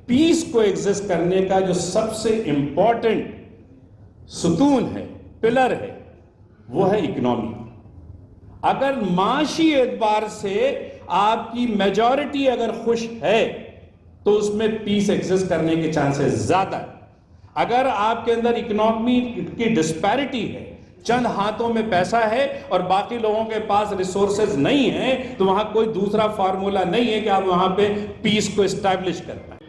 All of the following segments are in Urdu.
پیس کو ایگزسٹ کرنے کا جو سب سے امپورٹنٹ ستون ہے، پلر ہے، وہ ہے اکنامی۔ اگر معاشی اعتبار سے آپ کی میجورٹی اگر خوش ہے تو اس میں پیس ایگزسٹ کرنے کے چانسز زیادہ ہے۔ اگر آپ کے اندر اکنامی کی ڈسپیرٹی ہے، چند ہاتھوں میں پیسہ ہے اور باقی لوگوں کے پاس ریسورسز نہیں ہیں، تو وہاں کوئی دوسرا فارمولا نہیں ہے کہ آپ وہاں پہ پیس کو اسٹیبلش کر پائیں۔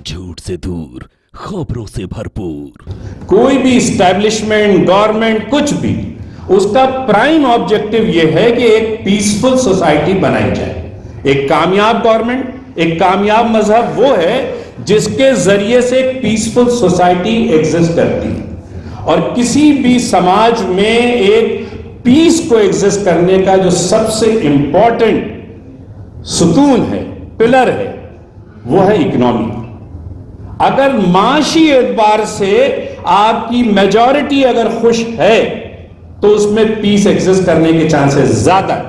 جھوٹ سے دور، خبروں سے بھرپور۔ کوئی بھی اسٹیبلشمنٹ، گورنمنٹ، کچھ بھی، اس کا پرائم آبجیکٹو یہ ہے کہ ایک پیسفل سوسائٹی بنائی جائے۔ ایک کامیاب گورنمنٹ، ایک کامیاب مذہب وہ ہے جس کے ذریعے سے ایک پیسفل سوسائٹی ایگزسٹ کرتی ہے۔ اور کسی بھی سماج میں ایک پیس کو ایگزسٹ کرنے کا جو سب سے امپورٹنٹ ستون ہے، پلر ہے، وہ ہے اکنامی۔ اگر معاشی اعتبار سے آپ کی میجورٹی اگر خوش ہے تو اس میں پیس ایگزسٹ کرنے کے چانسز زیادہ ہے۔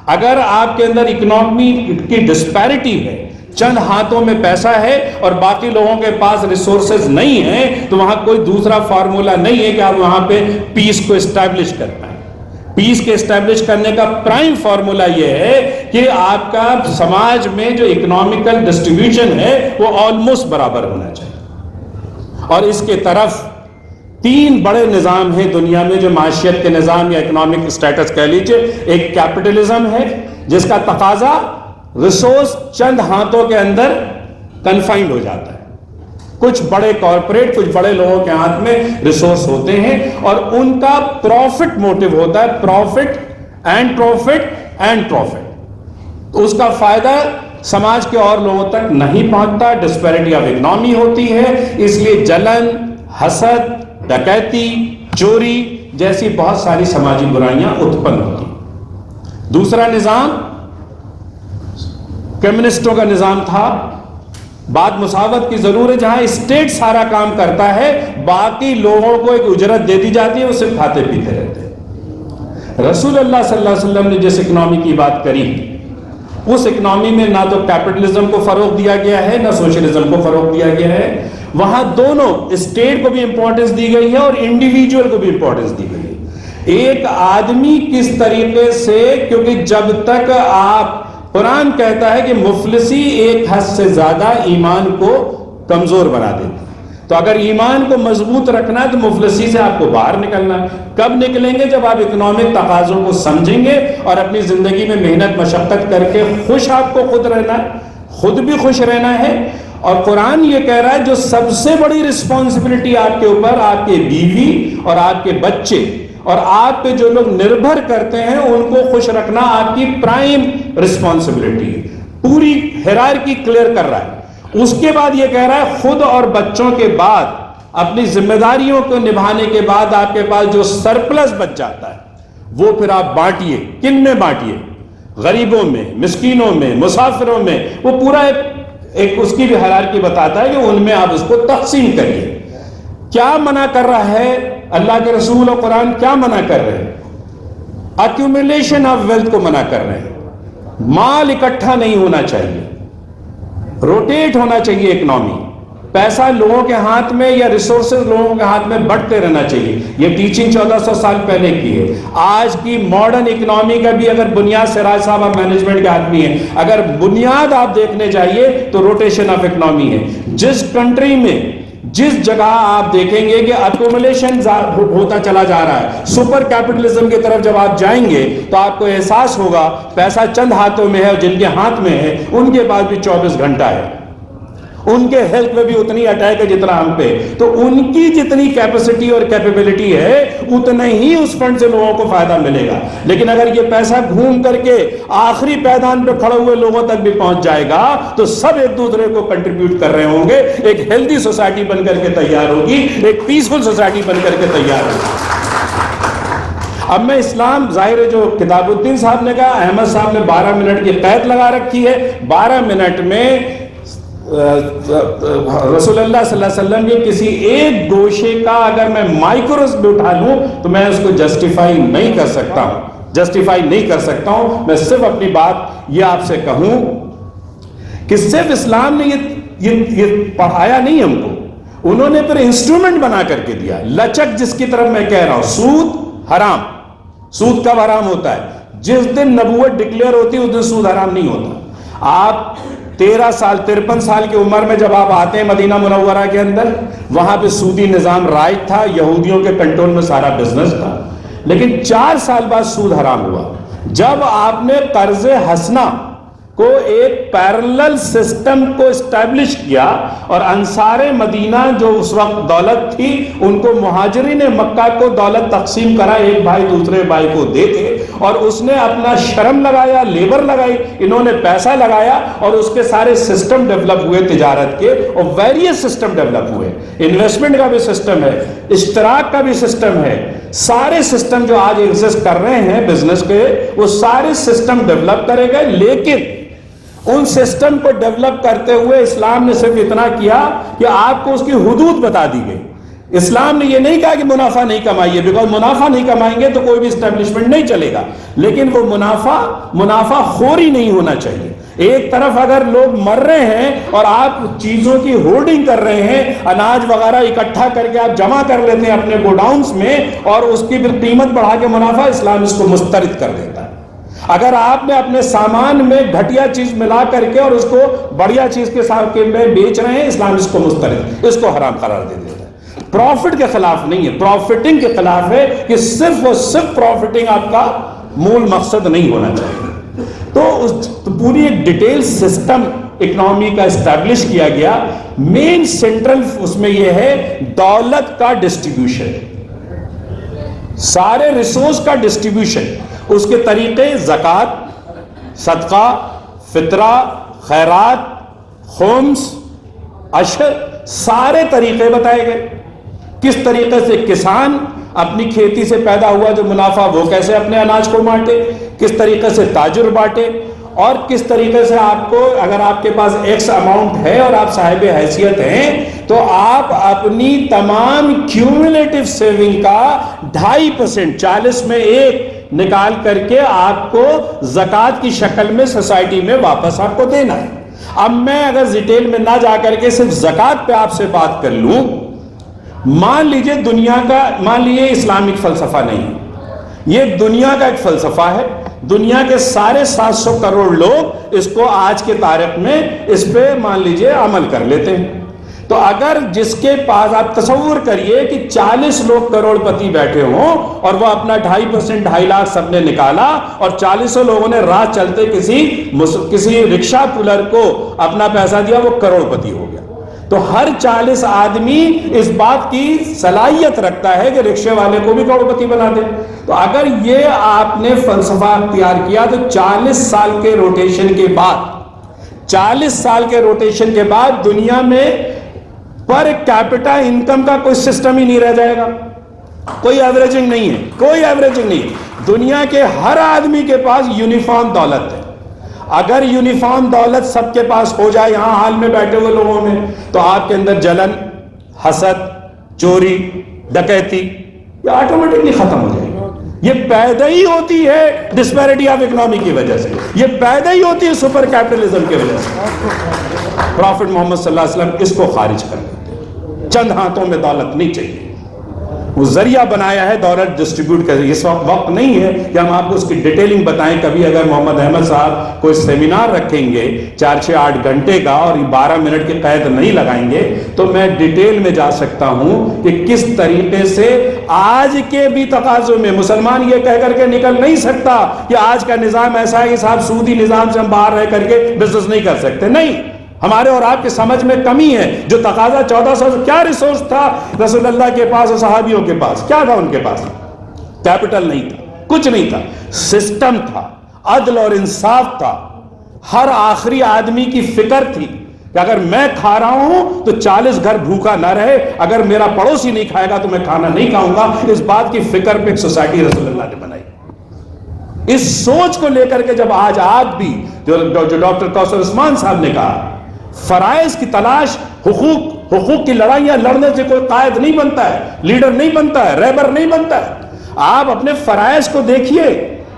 اگر آپ کے اندر اکنامی کی ڈسپیرٹی ہے، چند ہاتھوں میں پیسہ ہے اور باقی لوگوں کے پاس ریسورسز نہیں ہیں، تو وہاں کوئی دوسرا فارمولا نہیں ہے کہ آپ وہاں پہ پیس کو اسٹیبلش کر پائیں۔ پیس کے اسٹیبلش کرنے کا پرائم فارمولا یہ ہے کہ آپ کا سماج میں جو اکنامیکل ڈسٹریبیوشن ہے وہ آلموسٹ برابر ہونا چاہیے۔ اور اس کے طرف تین بڑے نظام ہیں دنیا میں جو معاشیت کے نظام یا اکنامک اسٹیٹس کہہ لیجئے۔ ایک کیپٹلزم ہے جس کا تقاضا ریسورس چند ہاتھوں کے اندر کنفائنڈ ہو جاتا ہے۔ کچھ بڑے کارپوریٹ، کچھ بڑے لوگوں کے ہاتھ میں ریسورس ہوتے ہیں اور ان کا پروفٹ موٹیو ہوتا ہے، profit and profit and profit. تو اس کا فائدہ سماج کے اور لوگوں تک نہیں پہنچتا، ڈسپیرٹی آف اکنامی ہوتی ہے، اس لیے جلن، حسد، ڈکیتی، چوری جیسی بہت ساری سماجی برائیاں اتپن ہوتی ہیں۔ دوسرا نظام کمیونسٹوں کا نظام تھا۔ بات مساوات کی ضرور ہے، جہاں اسٹیٹ سارا کام کرتا ہے، باقی لوگوں کو ایک اجرت دے دی جاتی ہے، وہ صرف کھاتے پیتے رہتے ہیں۔ رسول اللہ صلی اللہ علیہ وسلم نے جس اکنامی کی بات کری، اس اکنامی میں نہ تو کیپٹلزم کو فروغ دیا گیا ہے، نہ سوشلزم کو فروغ دیا گیا ہے۔ وہاں دونوں اسٹیٹ کو بھی امپورٹنس دی گئی ہے اور انڈیویجول کو بھی امپورٹنس دی گئی ہے۔ ایک آدمی کس طریقے سے، کیونکہ جب تک آپ، قرآن کہتا ہے کہ مفلسی ایک حد سے زیادہ ایمان کو کمزور بنا دیتی ہے۔ تو اگر ایمان کو مضبوط رکھنا ہے تو مفلسی سے آپ کو باہر نکلنا ہے۔ کب نکلیں گے؟ جب آپ اکنامک تقاضوں کو سمجھیں گے اور اپنی زندگی میں محنت مشقت کر کے خوش آپ کو خود رہنا ہے، خود بھی خوش رہنا ہے۔ اور قرآن یہ کہہ رہا ہے جو سب سے بڑی رسپانسبلٹی آپ کے اوپر آپ کے بیوی اور آپ کے بچے اور آپ پہ جو لوگ نربھر کرتے ہیں ان کو خوش رکھنا آپ کی پرائم رسپانسبلٹی ہے۔ پوری ہیرارکی کلیئر کر رہا ہے۔ اس کے بعد یہ کہہ رہا ہے خود اور بچوں کے بعد اپنی ذمہ داریوں کو نبھانے کے بعد آپ کے پاس جو سرپلس بچ جاتا ہے وہ پھر آپ بانٹیے۔ کن میں بانٹیے؟ غریبوں میں، مسکینوں میں، مسافروں میں۔ وہ پورا ایک اس کی بھی ہیرارکی بتاتا ہے کہ ان میں آپ اس کو تقسیم کریے۔ کیا منع کر رہا ہے اللہ کے رسول اور قرآن؟ کیا منع کر رہے ہیں؟ ایکیومولیشن آف ویلتھ کو منع کر رہے ہیں۔ مال اکٹھا نہیں ہونا چاہیے، روٹیٹ ہونا چاہیے اکنامی۔ پیسہ لوگوں کے ہاتھ میں یا ریسورسز لوگوں کے ہاتھ میں بڑھتے رہنا چاہیے۔ یہ ٹیچنگ 1400 سال پہلے کی ہے۔ آج کی ماڈرن اکنامی کا بھی اگر بنیاد سراج صاحب اور مینجمنٹ کے آدمی ہے، اگر بنیاد آپ دیکھنے جائیے تو روٹیشن آف اکنامی ہے۔ جس کنٹری میں، جس جگہ آپ دیکھیں گے کہ ایکومولیشن ہوتا چلا جا رہا ہے، سپر کیپٹلزم کی طرف جب آپ جائیں گے تو آپ کو احساس ہوگا پیسہ چند ہاتھوں میں ہے اور جن کے ہاتھ میں ہے ان کے پاس بھی 24 گھنٹہ ہے، ان کے ہیلتھ میں بھی اتنی اٹیک ہے جتنا ہم پہ۔ تو ان کی جتنی کیپیسٹی اور کیپیبلٹی ہے اتنا ہی اس فنڈ سے لوگوں کو فائدہ ملے گا۔ لیکن اگر یہ پیسہ گھوم کر کے آخری پیدان پہ کھڑے ہوئے لوگوں تک بھی پہنچ جائے گا تو سب ایک دوسرے کو کنٹریبیوٹ کر رہے ہوں گے، ایک ہیلدی سوسائٹی بن کر کے تیار ہوگی، ایک پیسفل سوسائٹی بن کر کے تیار ہوگی۔ اب میں اسلام، ظاہر ہے جو کتاب الدین صاحب نے کہا، احمد صاحب نے 12 منٹ کی قید لگا رکھی ہے، 12 منٹ میں رسول اللہ صلی اللہ علیہ وسلم کے کسی ایک گوشے کا اگر میں مائکروز بھی اٹھا لوں تو میں اس کو جسٹیفائی نہیں کر سکتا ہوں. میں صرف اپنی بات یہ آپ سے کہوں کہ صرف اسلام نے یہ پڑھایا نہیں ہم کو، انہوں نے پھر انسٹرومنٹ بنا کر کے دیا. لچک جس کی طرف میں کہہ رہا ہوں، سود حرام. سود کب حرام ہوتا ہے؟ جس دن نبوت ڈکلیئر ہوتی ہے اس دن سود حرام نہیں ہوتا. آپ 13 سال 53 سال کی عمر میں جب آپ آتے ہیں مدینہ منورہ کے اندر، وہاں پہ سودی نظام رائج تھا، یہودیوں کے کنٹرول میں سارا بزنس تھا. لیکن 4 سال بعد سود حرام ہوا جب آپ نے قرض حسنہ کو ایک پیرلل سسٹم کو اسٹیبلش کیا، اور انصار مدینہ جو اس وقت دولت تھی ان کو مہاجرین مکہ کو دولت تقسیم کرا، ایک بھائی دوسرے بھائی کو دے کے، اور اس نے اپنا شرم لگایا، لیبر لگائی، انہوں نے پیسہ لگایا، اور اس کے سارے سسٹم ڈیولپ ہوئے تجارت کے، اور ویریس سسٹم ڈیولپ ہوئے. انویسٹمنٹ کا بھی سسٹم ہے، اشتراک کا بھی سسٹم ہے، سارے سسٹم جو آج ایگزسٹ کر رہے ہیں بزنس کے، وہ سارے سسٹم ڈیولپ کرے گئے. لیکن ان سسٹم کو ڈیولپ کرتے ہوئے اسلام نے صرف اتنا کیا کہ آپ کو اس کی حدود بتا دی گئی. اسلام نے یہ نہیں کہا کہ منافع نہیں کمائیے، بیکاز منافع نہیں کمائیں گے تو کوئی بھی اسٹیبلشمنٹ نہیں چلے گا. لیکن وہ منافع خوری نہیں ہونا چاہیے. ایک طرف اگر لوگ مر رہے ہیں اور آپ چیزوں کی ہولڈنگ کر رہے ہیں، اناج وغیرہ اکٹھا کر کے آپ جمع کر لیتے ہیں اپنے گوڈاؤنز میں، اور اس کی پھر قیمت بڑھا کے منافع، اسلام اس کو مسترد کر دیتا ہے. اگر آپ نے اپنے سامان میں گھٹیا چیز ملا کر کے اور اس کو بڑھیا چیز کے ساتھ میں بیچ رہے ہیں، اسلام اس کو مسترد، اس کو حرام قرار دے دیتا ہے. پروفٹ کے خلاف نہیں ہے، پروفٹنگ کے خلاف ہے کہ صرف اور صرف پروفٹنگ آپ کا مول مقصد نہیں ہونا چاہیے. تو پوری ایک ڈیٹیل سسٹم اکنامی کا اسٹیبلش کیا گیا. مین سینٹرل اس میں یہ ہے دولت کا ڈسٹریبیوشن، سارے ریسورس کا ڈسٹریبیوشن، اس کے طریقے زکوٰۃ، صدقہ، فطرہ، خیرات، خمس، عشر، سارے طریقے بتائے گئے. کس طریقے سے کسان اپنی کھیتی سے پیدا ہوا جو منافع وہ کیسے اپنے اناج کو بانٹے، کس طریقے سے تاجر بانٹے، اور کس طریقے سے آپ کو اگر آپ کے پاس ایکس اماؤنٹ ہے اور آپ صاحب حیثیت ہیں تو آپ اپنی تمام کیومولیٹو سیونگ کا 2.5%، 40 میں 1 نکال کر کے آپ کو زکوٰۃ کی شکل میں سوسائٹی میں واپس آپ کو دینا ہے. اب میں اگر ڈیٹیل میں نہ جا کر کے صرف زکوٰۃ پہ آپ سے بات کر لوں، مان لیجئے اسلامک فلسفہ نہیں، یہ دنیا کا ایک فلسفہ ہے. دنیا کے سارے 700 کروڑ لوگ اس کو آج کے تاریخ میں اس پہ مان لیجئے عمل کر لیتے ہیں. تو اگر جس کے پاس آپ تصور کریے کہ 40 لوگ کروڑ پتی بیٹھے ہوں اور وہ اپنا 2.5%، 2.5 لاکھ سب نے نکالا، اور 40 لوگوں نے راہ چلتے کسی رکشہ پولر کو اپنا پیسہ دیا، وہ کروڑ پتی ہو گیا. تو ہر 40 آدمی اس بات کی صلاحیت رکھتا ہے کہ رکشے والے کو بھی کروڑ پتی بنا دے. تو اگر یہ آپ نے فلسفہ اختیار کیا تو 40 سال کے روٹیشن کے بعد دنیا میں پر کیپٹا انکم کا کوئی سسٹم ہی نہیں رہ جائے گا. کوئی ایوریجنگ نہیں ہے. دنیا کے ہر آدمی کے پاس یونیفارم دولت ہے. اگر یونیفارم دولت سب کے پاس ہو جائے یہاں حال میں بیٹھے ہوئے لوگوں میں، تو آپ کے اندر جلن، حسد، چوری، ڈکیتی یہ آٹومیٹکلی ختم ہو جائے گی. یہ پیدا ہی ہوتی ہے ڈسپیرٹی آف اکنامی کی وجہ سے، یہ پیدا ہی ہوتی ہے سپر کیپٹلزم کی وجہ سے. پروفٹ محمد صلی اللہ علیہ وسلم اس کو خارج کر دیتے ہیں. چند ہاتھوں میں دولت نہیں چاہیے، وہ ذریعہ بنایا ہے دولت ڈسٹریبیوٹ کر. اس وقت نہیں ہے کہ ہم آپ کو اس کی ڈیٹیلنگ بتائیں. کبھی اگر محمد احمد صاحب کوئی سیمینار رکھیں گے 4-6-8 گھنٹے کا اور 12 منٹ کی قید نہیں لگائیں گے تو میں ڈیٹیل میں جا سکتا ہوں کہ کس طریقے سے آج کے بھی تقاضوں میں مسلمان یہ کہہ کر کے نکل نہیں سکتا کہ آج کا نظام ایسا ہے کہ صاحب سودی نظام سے ہم باہر رہ کر کے بزنس نہیں کر سکتے. نہیں، ہمارے اور آپ کے سمجھ میں کمی ہے. جو تقاضا 1400 کیا ریسورس تھا رسول اللہ کے پاس اور صحابیوں کے پاس؟ کیا تھا ان کے پاس؟ کیپٹل نہیں تھا، کچھ نہیں تھا. سسٹم تھا، عدل اور انصاف تھا. ہر آخری آدمی کی فکر تھی کہ اگر میں کھا رہا ہوں تو 40 گھر بھوکا نہ رہے، اگر میرا پڑوسی نہیں کھائے گا تو میں کھانا نہیں کھاؤں گا. اس بات کی فکر پہ ایک سوسائٹی رسول اللہ نے بنائی. اس سوچ کو لے کر کے جب آج آپ بھی جو ڈاکٹر کوثر عثمان صاحب نے کہا فرائض کی تلاش، حقوق کی لڑائیاں لڑنے سے کوئی قائد نہیں بنتا ہے، لیڈر نہیں بنتا ہے، رہبر نہیں بنتا ہے۔ آپ اپنے فرائض کو دیکھیے،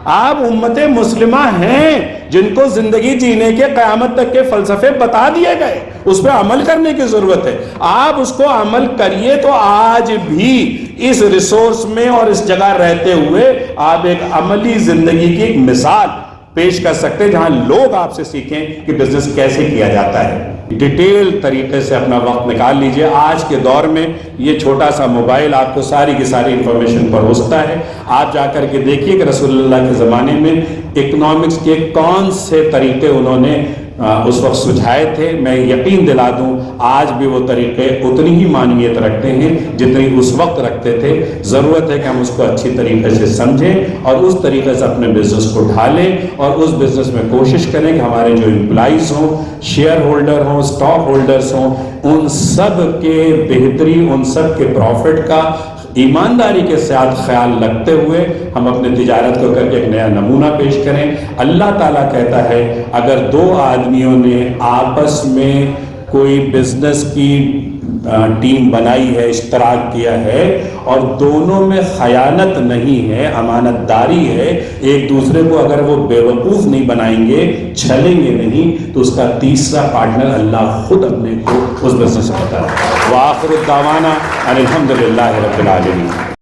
آپ امت مسلمہ ہیں جن کو زندگی جینے کے قیامت تک کے فلسفے بتا دیے گئے، اس پہ عمل کرنے کی ضرورت ہے۔ آپ اس کو عمل کریے تو آج بھی اس ریسورس میں اور اس جگہ رہتے ہوئے آپ ایک عملی زندگی کی ایک مثال پیش کر سکتے ہیں جہاں لوگ آپ سے سیکھیں کہ بزنس کیسے کیا جاتا ہے۔ ڈیٹیل طریقے سے اپنا وقت نکال لیجئے۔ آج کے دور میں یہ چھوٹا سا موبائل آپ کو ساری کی ساری انفارمیشن پروستا ہے۔ آپ جا کر کے دیکھیے کہ رسول اللہ کے زمانے میں اکنامکس کے کون سے طریقے انہوں نے اس وقت سجھائے تھے۔ میں یقین دلا دوں آج بھی وہ طریقے اتنی ہی معنیت رکھتے ہیں جتنی اس وقت رکھتے تھے۔ ضرورت ہے کہ ہم اس کو اچھی طریقے سے سمجھیں اور اس طریقے سے اپنے بزنس کو ڈھالیں اور اس بزنس میں کوشش کریں کہ ہمارے جو امپلائیز ہوں، شیئر ہولڈر ہوں، سٹاک ہولڈرز ہوں، ان سب کے بہتری، ان سب کے پروفٹ کا ایمانداری کے ساتھ خیال رکھتے ہوئے ہم اپنے تجارت کو کر کے ایک نیا نمونہ پیش کریں۔ اللہ تعالیٰ کہتا ہے اگر دو آدمیوں نے آپس میں کوئی بزنس کی ٹیم بنائی ہے، اشتراک کیا ہے اور دونوں میں خیانت نہیں ہے، امانت داری ہے، ایک دوسرے کو اگر وہ بیوقوف نہیں بنائیں گے، چھلیں گے نہیں، تو اس کا تیسرا پارٹنر اللہ خود اپنے کو اس بزنس میں بتا ہے۔ وآخر الدعوانا ان الحمد للہ رب العالمین۔